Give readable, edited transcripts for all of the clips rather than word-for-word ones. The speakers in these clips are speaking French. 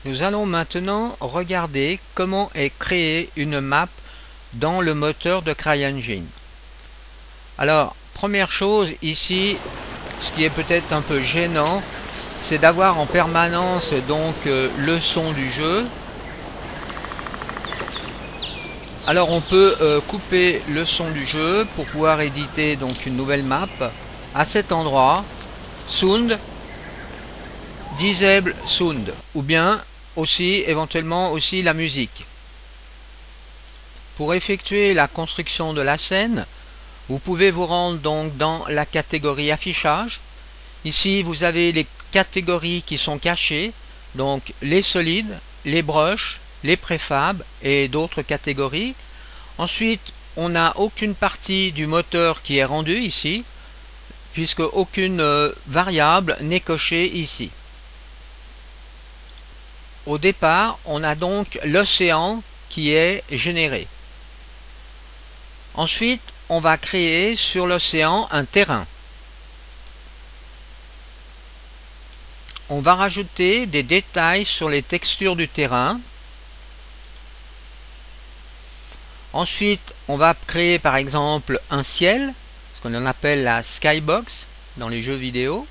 Nous allons maintenant regarder comment est créée une map dans le moteur de CryEngine. Alors, première chose ici, ce qui est peut-être un peu gênant, c'est d'avoir en permanence donc le son du jeu. Alors on peut couper le son du jeu pour pouvoir éditer donc une nouvelle map à cet endroit, Sound, Disable Sound, ou bien aussi éventuellement aussi la musique. Pour effectuer la construction de la scène, vous pouvez vous rendre donc dans la catégorie affichage. Ici vous avez les catégories qui sont cachées, donc les solides, les brushes, les préfabs et d'autres catégories. Ensuite, on n'a aucune partie du moteur qui est rendue ici, puisque aucune variable n'est cochée ici. Au départ, on a donc l'océan qui est généré. Ensuite, on va créer sur l'océan un terrain. On va rajouter des détails sur les textures du terrain. Ensuite, on va créer par exemple un ciel, ce qu'on en appelle la skybox dans les jeux vidéo.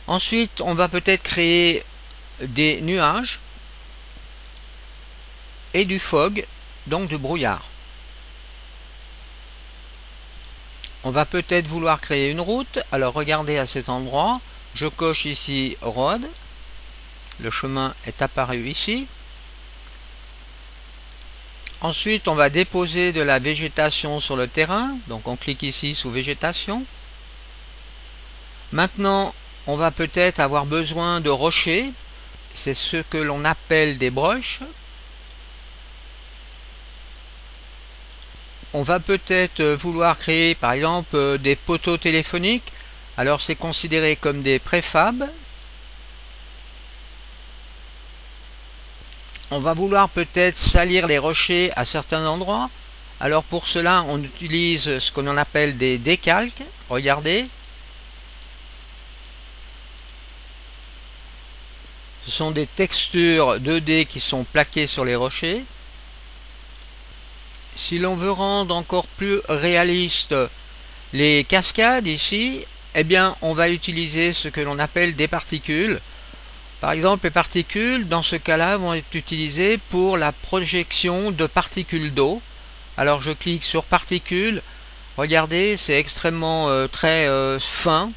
Ensuite, on va peut-être créer des nuages et du fog, donc du brouillard. On va peut-être vouloir créer une route. Alors regardez à cet endroit, je coche ici Road. Le chemin est apparu ici. Ensuite, on va déposer de la végétation sur le terrain. Donc on clique ici sous végétation. Maintenant, on va peut-être avoir besoin de rochers. C'est ce que l'on appelle des broches. On va peut-être vouloir créer par exemple des poteaux téléphoniques. Alors c'est considéré comme des préfabs. On va vouloir peut-être salir les rochers à certains endroits. Alors pour cela on utilise ce qu'on appelle des décalques. Regardez. Ce sont des textures 2D qui sont plaquées sur les rochers. Si l'on veut rendre encore plus réaliste les cascades ici, eh bien on va utiliser ce que l'on appelle des particules. Par exemple, les particules, dans ce cas-là, vont être utilisées pour la projection de particules d'eau. Alors je clique sur particules. Regardez, c'est extrêmement très fin.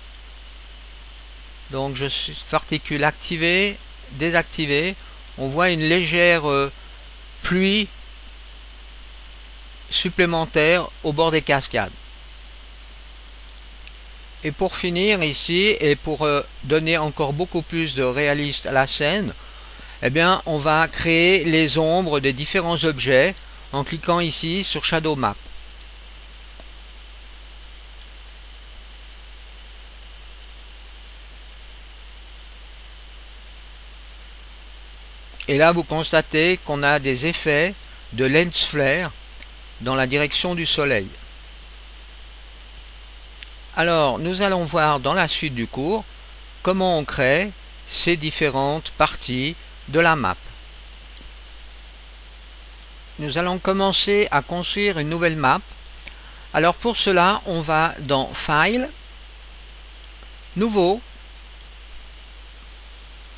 Donc je suis particules activées, désactivées. On voit une légère pluie supplémentaire au bord des cascades. Et pour finir ici, et pour donner encore beaucoup plus de réalisme à la scène, eh bien on va créer les ombres des différents objets en cliquant ici sur Shadow Map. Et là vous constatez qu'on a des effets de lens flare dans la direction du soleil. Alors nous allons voir dans la suite du cours comment on crée ces différentes parties de la map. Nous allons commencer à construire une nouvelle map. Alors pour cela on va dans File, Nouveau.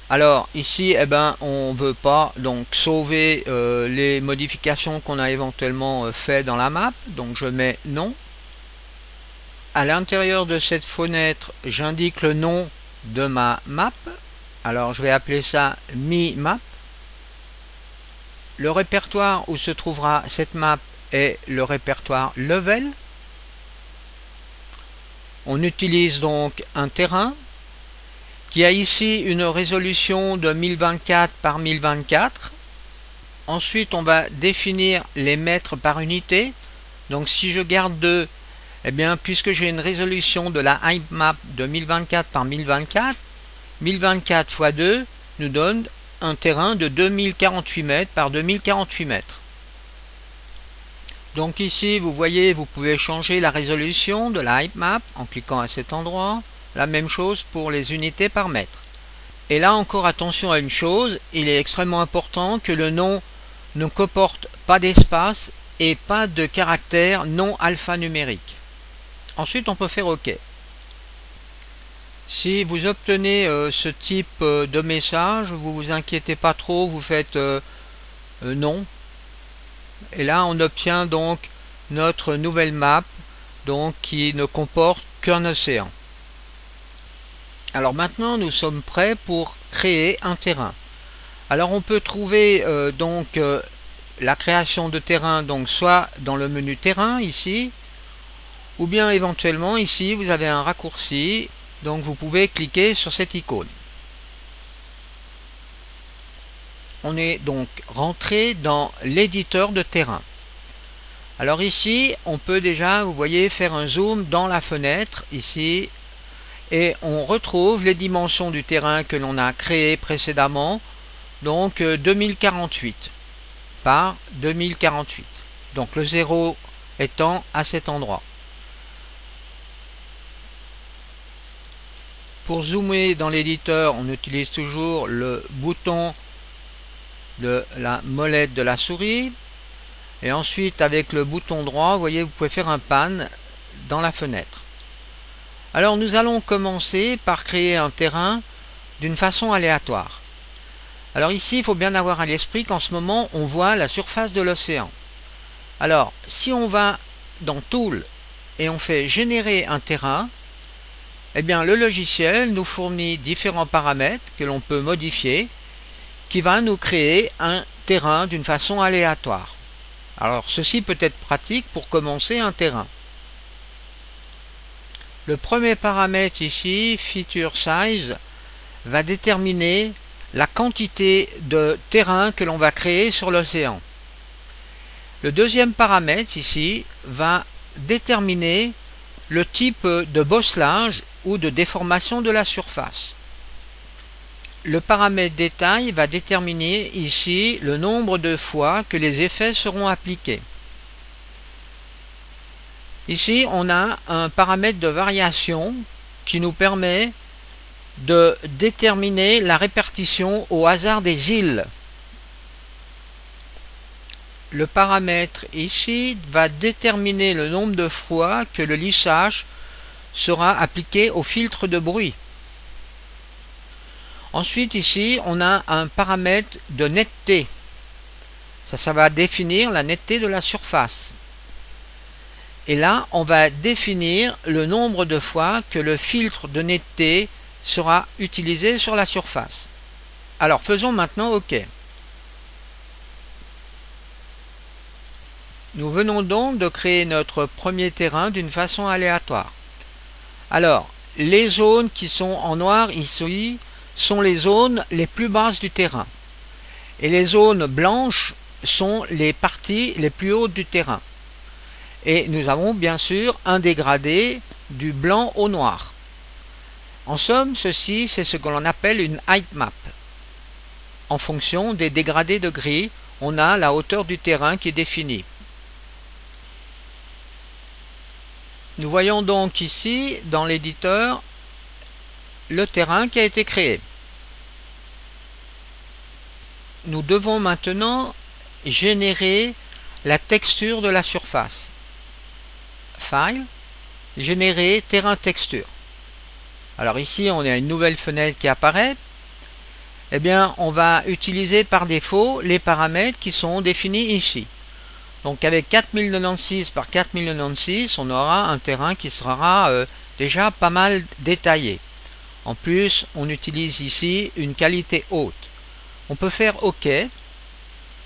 Alors ici eh ben, on ne veut pas donc sauver les modifications qu'on a éventuellement fait dans la map, donc je mets non. À l'intérieur de cette fenêtre, j'indique le nom de ma map. Alors je vais appeler ça Mi Map. Le répertoire où se trouvera cette map est le répertoire Level. On utilise donc un terrain qui a ici une résolution de 1024 par 1024. Ensuite on va définir les mètres par unité. Donc si je garde 2, eh bien puisque j'ai une résolution de la height map de 1024 par 1024, 1024 x 2 nous donne un terrain de 2048 mètres par 2048 mètres. Donc ici vous voyez, vous pouvez changer la résolution de la height map en cliquant à cet endroit. La même chose pour les unités par mètre. Et là encore, attention à une chose, il est extrêmement important que le nom ne comporte pas d'espace et pas de caractère non alphanumérique. Ensuite, on peut faire OK. Si vous obtenez ce type de message, vous vous inquiétez pas trop, vous faites non. Et là, on obtient donc notre nouvelle map, donc qui ne comporte qu'un océan. Alors maintenant, nous sommes prêts pour créer un terrain. Alors on peut trouver la création de terrain donc soit dans le menu terrain ici, ou bien éventuellement ici vous avez un raccourci, donc vous pouvez cliquer sur cette icône. On est donc rentré dans l'éditeur de terrain. Alors ici on peut déjà, vous voyez, faire un zoom dans la fenêtre ici, et on retrouve les dimensions du terrain que l'on a créé précédemment, donc 2048 par 2048, donc le 0 étant à cet endroit. Pour zoomer dans l'éditeur, on utilise toujours le bouton de la molette de la souris, et ensuite avec le bouton droit, vous voyez, vous pouvez faire un pan dans la fenêtre. Alors nous allons commencer par créer un terrain d'une façon aléatoire. Alors ici, il faut bien avoir à l'esprit qu'en ce moment, on voit la surface de l'océan. Alors, si on va dans Tool et on fait générer un terrain, eh bien le logiciel nous fournit différents paramètres que l'on peut modifier, qui va nous créer un terrain d'une façon aléatoire. Alors ceci peut être pratique pour commencer un terrain. Le premier paramètre ici, Feature Size, va déterminer la quantité de terrain que l'on va créer sur l'océan. Le deuxième paramètre ici va déterminer le type de bosselage ou de déformation de la surface. Le paramètre détail va déterminer ici le nombre de fois que les effets seront appliqués. Ici, on a un paramètre de variation qui nous permet de déterminer la répartition au hasard des îles. Le paramètre ici va déterminer le nombre de fois que le lissage sera appliqué au filtre de bruit. Ensuite ici, on a un paramètre de netteté. Ça va définir la netteté de la surface. Et là, on va définir le nombre de fois que le filtre de netteté sera utilisé sur la surface. Alors, faisons maintenant OK. Nous venons donc de créer notre premier terrain d'une façon aléatoire. Alors, les zones qui sont en noir ici sont les zones les plus basses du terrain. Et les zones blanches sont les parties les plus hautes du terrain. Et nous avons bien sûr un dégradé du blanc au noir. En somme, ceci c'est ce que l'on appelle une height map. En fonction des dégradés de gris, on a la hauteur du terrain qui est définie. Nous voyons donc ici, dans l'éditeur, le terrain qui a été créé. Nous devons maintenant générer la texture de la surface. File, générer terrain texture. Alors ici, on a une nouvelle fenêtre qui apparaît. Eh bien, on va utiliser par défaut les paramètres qui sont définis ici. Donc avec 4096 par 4096, on aura un terrain qui sera déjà pas mal détaillé. En plus, on utilise ici une qualité haute. On peut faire OK.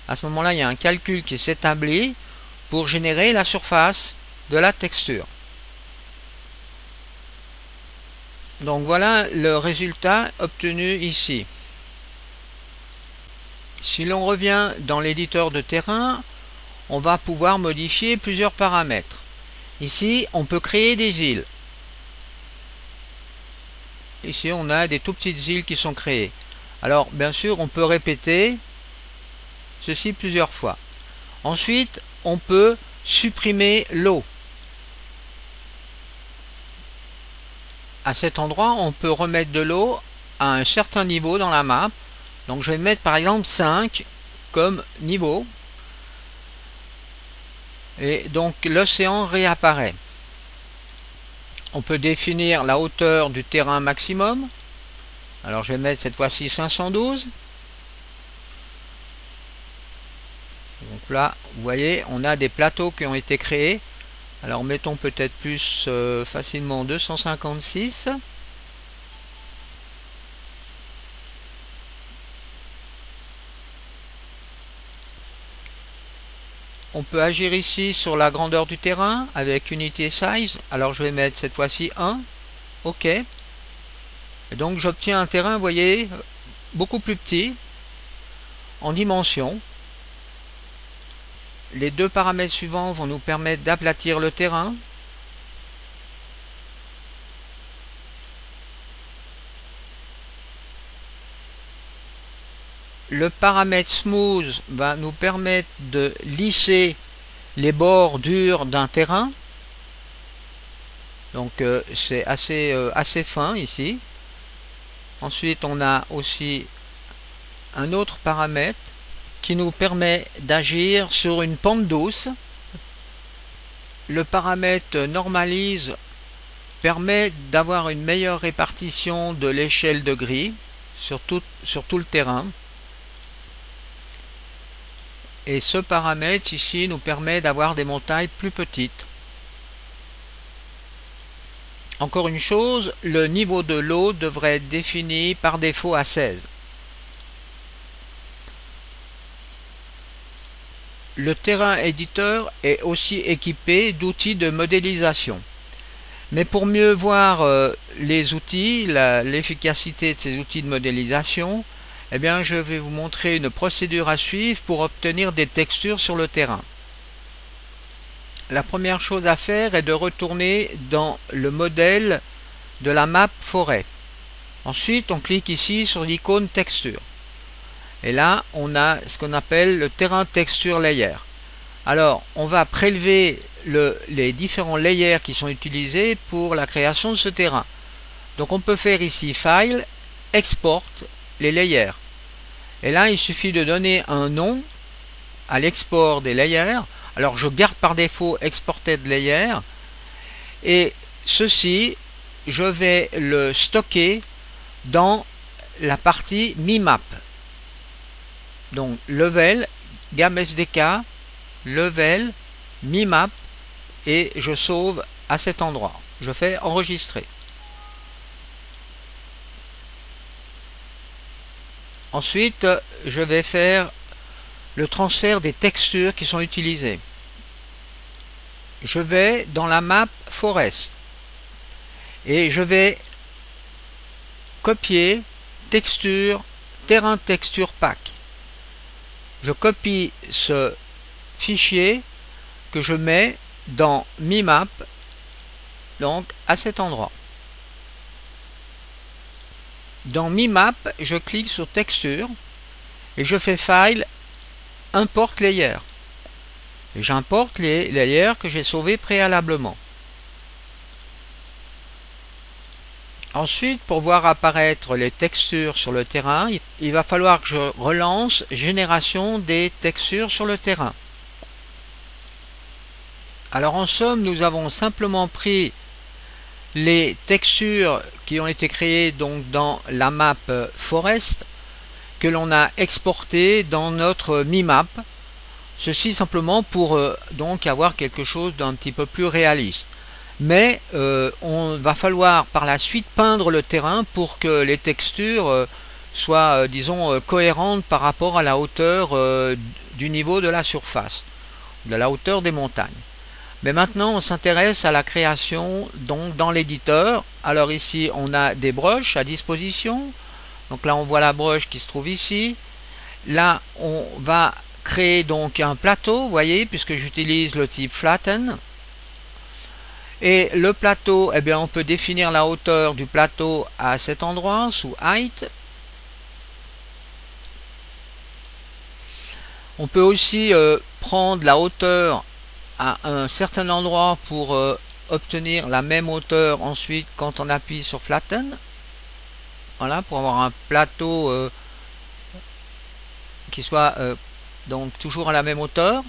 À ce moment-là, il y a un calcul qui s'établit pour générer la surface de la texture. Donc voilà le résultat obtenu ici. Si l'on revient dans l'éditeur de terrain, on va pouvoir modifier plusieurs paramètres. Ici, on peut créer des îles. Ici, on a des tout petites îles qui sont créées. Alors, bien sûr, on peut répéter ceci plusieurs fois. Ensuite, on peut supprimer l'eau. À cet endroit, on peut remettre de l'eau à un certain niveau dans la map. Donc je vais mettre par exemple 5 comme niveau. Et donc l'océan réapparaît. On peut définir la hauteur du terrain maximum. Alors je vais mettre cette fois-ci 512. Donc là, vous voyez, on a des plateaux qui ont été créés. Alors mettons peut-être plus facilement 256. On peut agir ici sur la grandeur du terrain avec Unity Size. Alors je vais mettre cette fois-ci 1. OK. Et donc j'obtiens un terrain, vous voyez, beaucoup plus petit en dimension. Les deux paramètres suivants vont nous permettre d'aplatir le terrain. Le paramètre Smooth va nous permettre de lisser les bords durs d'un terrain. Donc c'est assez fin ici. Ensuite on a aussi un autre paramètre qui nous permet d'agir sur une pente douce. Le paramètre Normalise permet d'avoir une meilleure répartition de l'échelle de gris sur tout le terrain. Et ce paramètre ici nous permet d'avoir des montagnes plus petites. Encore une chose, le niveau de l'eau devrait être défini par défaut à 16. Le terrain éditeur est aussi équipé d'outils de modélisation. Mais pour mieux voir les outils, l'efficacité de ces outils de modélisation, eh bien, je vais vous montrer une procédure à suivre pour obtenir des textures sur le terrain. La première chose à faire est de retourner dans le modèle de la map forêt. Ensuite, on clique ici sur l'icône texture. Et là, on a ce qu'on appelle le terrain texture layer. Alors, on va prélever les différents layers qui sont utilisés pour la création de ce terrain. Donc, on peut faire ici File, Export les layers. Et là, il suffit de donner un nom à l'export des layers. Alors, je garde par défaut Exported Layer. Et ceci, je vais le stocker dans la partie Mi-Map. Donc, level, gamme SDK, level, Mi-Map, et je sauve à cet endroit. Je fais enregistrer. Ensuite, je vais faire le transfert des textures qui sont utilisées. Je vais dans la map Forest et je vais copier texture, terrain texture pack. Je copie ce fichier que je mets dans Mi-Map, donc à cet endroit. Dans Mi-Map, je clique sur Texture et je fais File, Import Layer. Et j'importe les layers que j'ai sauvés préalablement. Ensuite, pour voir apparaître les textures sur le terrain, il va falloir que je relance Génération des textures sur le terrain. Alors en somme, nous avons simplement pris les textures qui ont été créées donc dans la map Forest, que l'on a exportées dans notre Mi-Map. Ceci simplement pour donc avoir quelque chose d'un petit peu plus réaliste. Mais on va falloir par la suite peindre le terrain pour que les textures soient, disons, cohérentes par rapport à la hauteur du niveau de la surface, de la hauteur des montagnes. Mais maintenant, on s'intéresse à la création donc dans l'éditeur. Alors ici, on a des brushes à disposition. Donc là, on voit la brush qui se trouve ici. Là, on va créer donc un plateau, vous voyez, puisque j'utilise le type Flatten. Et le plateau, eh bien, on peut définir la hauteur du plateau à cet endroit, sous Height. On peut aussi prendre la hauteur à un certain endroit pour obtenir la même hauteur ensuite quand on appuie sur Flatten. Voilà, pour avoir un plateau qui soit donc toujours à la même hauteur.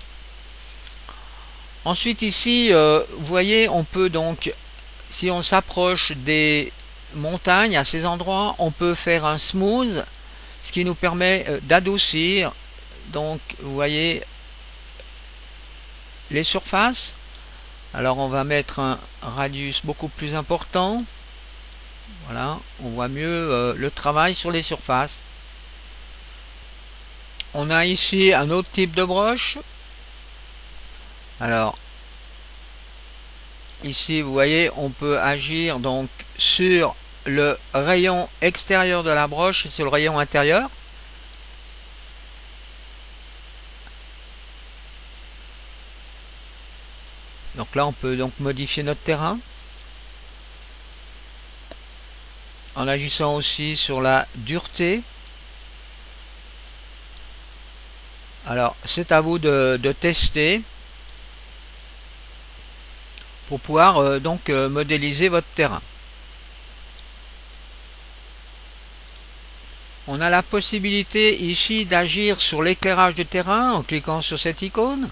Ensuite ici, vous voyez, on peut donc, si on s'approche des montagnes à ces endroits, on peut faire un smooth, ce qui nous permet d'adoucir, donc vous voyez, les surfaces. Alors on va mettre un radius beaucoup plus important. Voilà, on voit mieux le travail sur les surfaces. On a ici un autre type de broche. Alors ici vous voyez, on peut agir donc sur le rayon extérieur de la broche et sur le rayon intérieur. Donc là on peut donc modifier notre terrain en agissant aussi sur la dureté. Alors c'est à vous de tester pour pouvoir donc modéliser votre terrain. On a la possibilité ici d'agir sur l'éclairage de terrain en cliquant sur cette icône.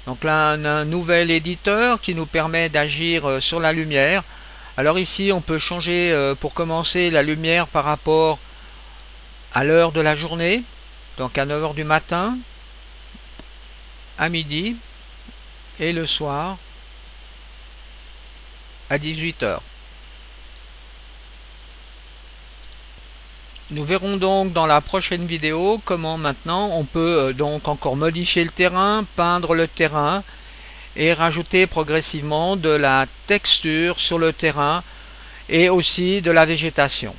Donc là on a un nouvel éditeur qui nous permet d'agir sur la lumière. Alors ici on peut changer pour commencer la lumière par rapport à l'heure de la journée. Donc à 9 h du matin, à midi et le soir à 18 h. Nous verrons donc dans la prochaine vidéo comment maintenant on peut donc encore modifier le terrain, peindre le terrain et rajouter progressivement de la texture sur le terrain et aussi de la végétation.